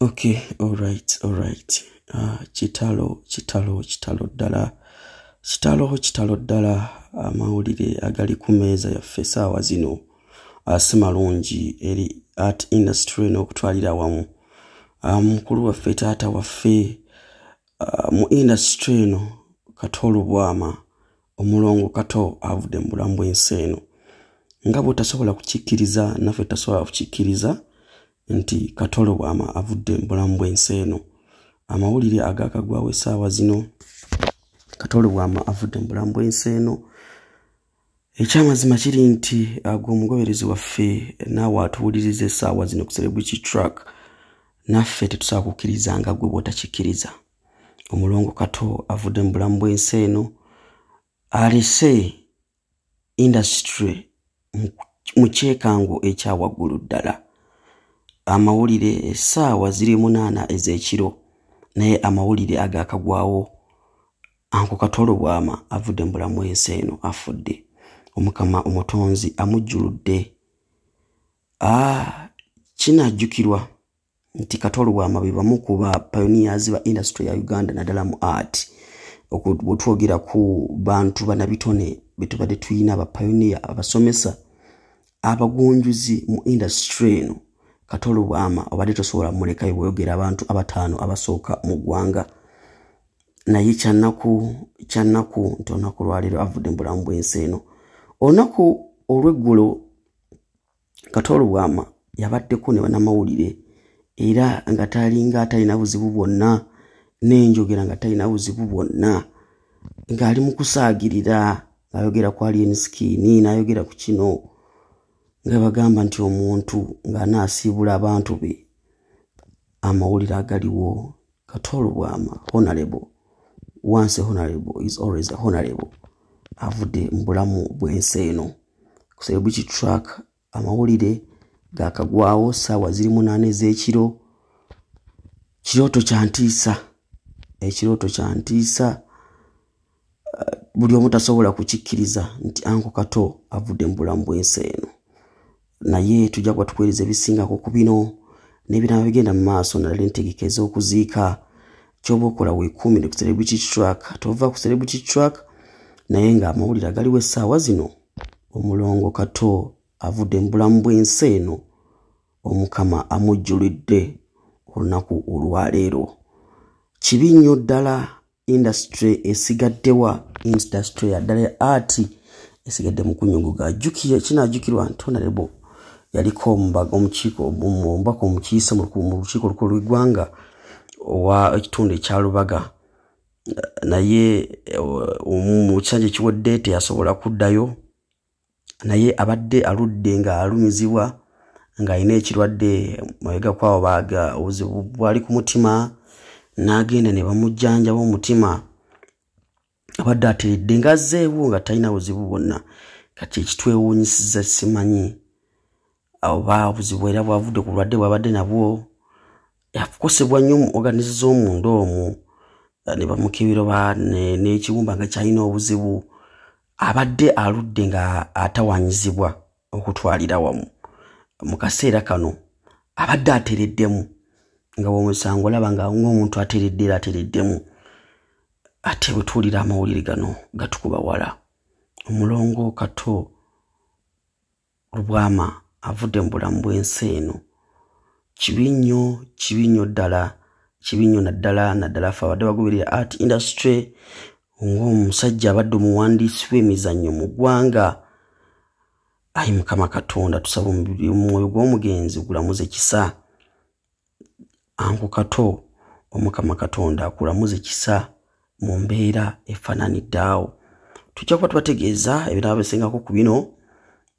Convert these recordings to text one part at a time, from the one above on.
Okay, all right. Kitalo ddala amawulire agali ku meeza yaffe essaawa zino si malungi eri art industry n'okutwalira wamu. Mukulu waffe taata waffe mu industry eno Kato Lubwama omulongo Kato avudde mu bulamu bw'ensi eno. Nga bw'otasobola kukikkiriza naffe tasobola kukikkiriza nti Kato Lubwama avudde mu bulamu bw'ensi eno. Amawulire agakagwawo essaawa zino Kato Lubwama avudde mu bulamu bw'ensi eno. Ekyamazima kiri nti omugoberezi waffe naawe atuwuliriza essaawa zino ku Celebrity Track naffe tetusobola kukkiriza nga gwe bw'otakikkiriza. Omulongo Kato avudde mu bulamu bw'ensi eno. Alese industry mu kyekango ekyawaggulu ddala. Amawulire essaawa ziri 8 ez'ekiro naye amawulire agakagwawo Anko Kato Lubwama avudde mu bulamu bw'ensi eno afudde. Omukama omutonzi amujjuludde. Kinajjukirwa nti Kato Lubwama be bamu ku ba pioneers ba industry ya Uganda naddala mu art. Okutwogera ku bantu banabitone betubadde tuyina aba pioneer abasomesa abagunjuzi mu industry eno. Kato Lubwama obadde tosobola mulekayo bweyogera abantu abataano abasooka mu ggwanga. Naye kyannaku nti olunaku lwaleero avudde mu bulamu bw'ensi eno. Olunaku olw'eggulo Kato Lubwama yabaddeko ne bannamawulire era nga talinga atalina buzibu bwonna n'enjogera nga talina buzibu bwonna ng'ali mu kusaagirira ng'ayogera ku alien skin n'ayogera ku kino nga bagamba nti omuntu ng'anaasiibula abantu be. Amawulire agaliwo Kato Lubwama honorable, once a honorable is always a honorable, avudde mu bulamu bw'ensi eno. Ku Celebrity Track amawulire gakagwawo ssaawa ziri 8 ez'ekiro. Kirooto kya ntiisa, ekirooto kya ntiisa. Buli omu tasobola kukikkiriza nti Anko Kato avudde mu bulamu bw'ensi eno. Naye tujja kuba tukuweereza ebisingako ku bino n'ebirala bigenda mu maaso naddala entegeka ez'okuziika. Ky'oba okola weekuumire ku Celebrity Track, tova ku Celebrity Track naye nga amawulire agaliwo essaawa zino. Omulongo Kato avudde mu bulamu bw'ensi eno. Omukama amujjulidde olunaku olwaleero. Kibi nnyo ddala industry esigaddewa, industry ya ddala ya art esigadde mu kunyuguga. Kinajjukirwa nti honorable yaliko omubaka omukiise mu lukiiko olukulu lw'eggwanga owa ekitundu ekya Lubaga, naye mu kisanja ekiwedde teyasobola kuddayo. Naye abadde aludde nga alumizibwa ng'alina ekirwadde mabega kwawo baaga obuzibu bwali ku mutima n'agenda ne bamujjanjaba omutima. Abadde ateredde ng'azzeewo nga talina buzibu bwonna. Kati ekitwewuunyisiza simanyi oba obuzibu era bwavudde ku bulwadde bw'abadde nabwo. Yakosebwa nnyo mu organize z'omunda omwo ne bamukebera n'ekiwumba nga kyalina obuzibu. Abadde aludde nga atawanyizibwa okutwalira wamu. Mu kaseera kano abadde atereddemu nga bw'omusango olaba nga ng'omuntu atereddemu. Ate bwe tuwulira amawulire gano gatukuba wala. Omulongo Kato Lubwama avudde mu bulamu bw'ensi eno. Kibi nnyo ddala, kibi nnyo naddala ffe abadde bagoberera art industry ng'omusajja abadde omuwandiisi w'emizannyo mu ggwanga. Ayi Mukama Katonda tusaba omwoyo gw'omugenzi gulamuze kisa. Anko Kato, Omukama Katonda akulamuze kisa mu mbeera efaananidde awo. Tujja kuba tubategeeza ebirala bisingako ku bino.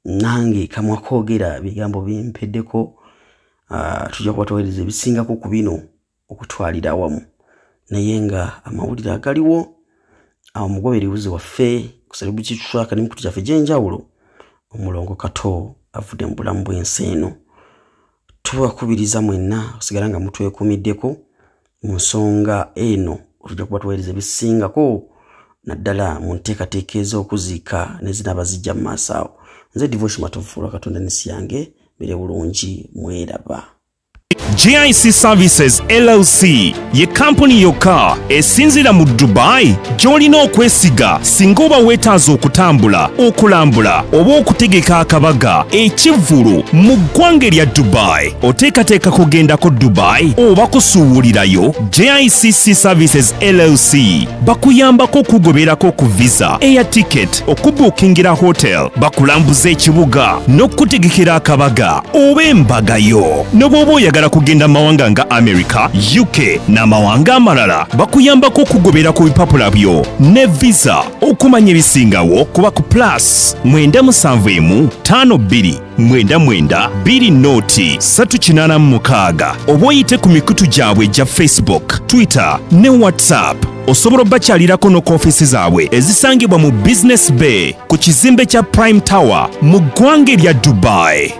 Nange kamwa koogera ebigambo bimpeddeko. Tujja kuba tubaweereza ebisingako ku bino okutwalira awamu. Naye nga amawulire agaliwo omugoberezi waffe ku Celebrity Track n'emikutu gyaffe egy'enjawulo. Omulongo Kato avudde mu bulamu bw'ensi eno. Tubakubiriza mwenna osigala nga mutwekuumiddeko mu nsonga eno. Tujja kuba tuweereza ebisingako naddala mu nteekateeka ez'okuziika nezinaaba zijja mu maaso awo. Nze Devotion Matovu Katonda n'ensi yange mbere bulungi mweraba. GIC Services LLC ye kampuni yokka esinzira mu Dubai gy'olina okwesiga singa oba weetaaza okutambula, okulambula oba okutegeka akabaga ekivvulu mu ggwanga lya Dubai. Oteekateeka kugendako Dubai oba kusuubulirayo? GICC Services LLC bakuyambako okugoberako ku visa, air ticket, okubuukingira hotel, bakulambuza ekibuga n'okutegekera akabaga oba embagayo. N'obwoba oyagala kugenda mawanga nga America, UK n'amawanga amalala bakuyambako okugobera ku bipapula byo ne visa. Okumanya ebisingawo kuba ku +971 52 99 386 oba oyite ku mikutu gyabwe gya Facebook, Twitter ne WhatsApp. Osobola obakyalirako no ku ofisi zaabwe ezisangibwa mu Business Bay ku kizimbe kya Prime Tower mu ggwanga lya Dubai.